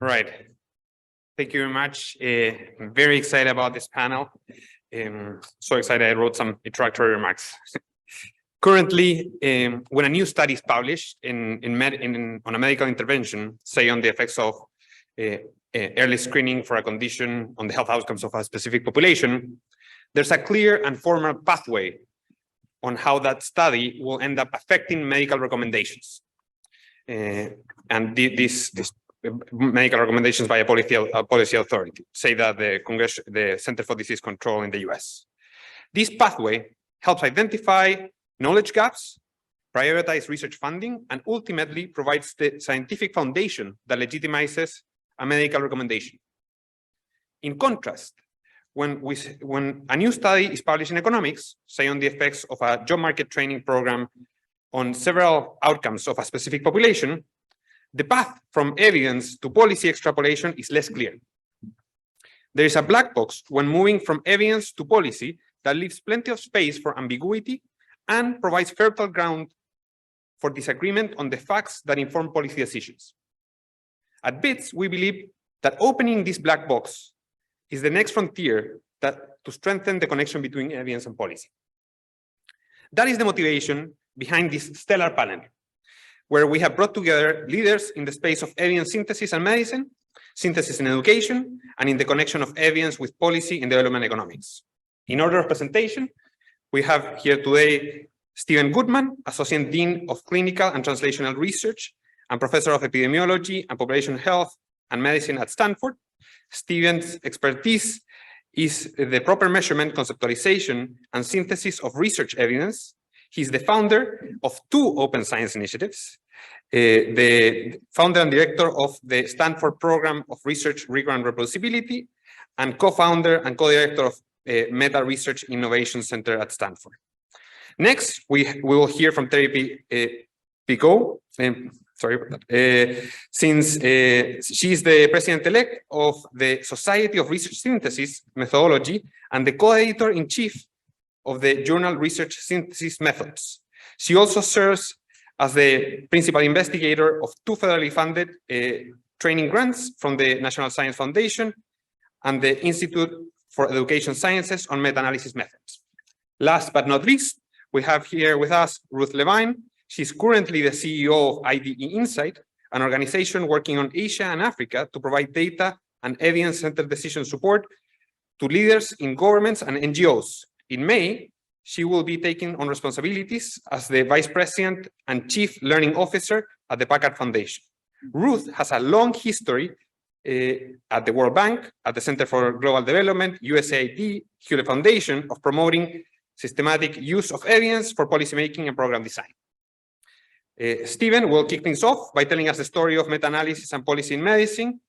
Right. Thank you very much. I'm very excited about this panel. So excited I wrote some introductory remarks. Currently, when a new study is published on a medical intervention, say on the effects of early screening for a condition on the health outcomes of a specific population, there's a clear and formal pathway on how that study will end up affecting medical recommendations. And these medical recommendations by a policy authority, say that the Center for Disease Control in the US. This pathway helps identify knowledge gaps, prioritize research funding, and ultimately provides the scientific foundation that legitimizes a medical recommendation. In contrast, when a new study is published in economics, say on the effects of a job market training program on several outcomes of a specific population, the path from evidence to policy extrapolation is less clear. There is a black box when moving from evidence to policy that leaves plenty of space for ambiguity and provides fertile ground for disagreement on the facts that inform policy decisions. At BITS, we believe that opening this black box is the next frontier to strengthen the connection between evidence and policy. That is the motivation behind this stellar panel, where we have brought together leaders in the space of evidence synthesis and medicine, synthesis in education, and in the connection of evidence with policy in development economics. In order of presentation, we have here today Steven Goodman, Associate Dean of Clinical and Translational Research and Professor of Epidemiology and Population Health and Medicine at Stanford. Steven's expertise is the proper measurement, conceptualization, and synthesis of research evidence. He's the founder of two open science initiatives, the founder and director of the Stanford Program of Research, Rigor, and Reproducibility, and co-founder and co-director of Meta Research Innovation Center at Stanford. Next, we will hear from Terry Picot, sorry about that, since she's the president-elect of the Society of Research Synthesis Methodology and the co-editor-in-chief of the journal Research Synthesis Methods. She also serves as the principal investigator of two federally funded training grants from the National Science Foundation and the Institute for Education Sciences on meta-analysis methods. Last but not least, we have here with us Ruth Levine. She's currently the CEO of IDE Insight, an organization working on Asia and Africa to provide data and evidence-centered decision support to leaders in governments and NGOs. In May, she will be taking on responsibilities as the Vice President and Chief Learning Officer at the Packard Foundation. Ruth has a long history at the World Bank, at the Center for Global Development, USAID, Hewlett Foundation, of promoting systematic use of evidence for policymaking and program design. Steven will kick things off by telling us the story of meta-analysis and policy in medicine,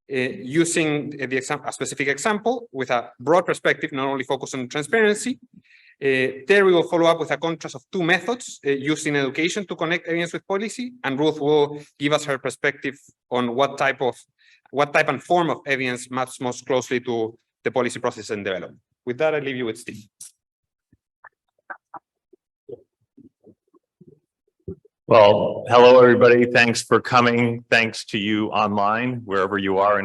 using a specific example with a broad perspective, not only focused on transparency. Terry will follow up with a contrast of two methods used in education to connect evidence with policy, and Ruth will give us her perspective on what type and form of evidence maps most closely to the policy process and development. With that, I leave you with Steve. Well, hello, everybody. Thanks for coming. Thanks to you online, wherever you are in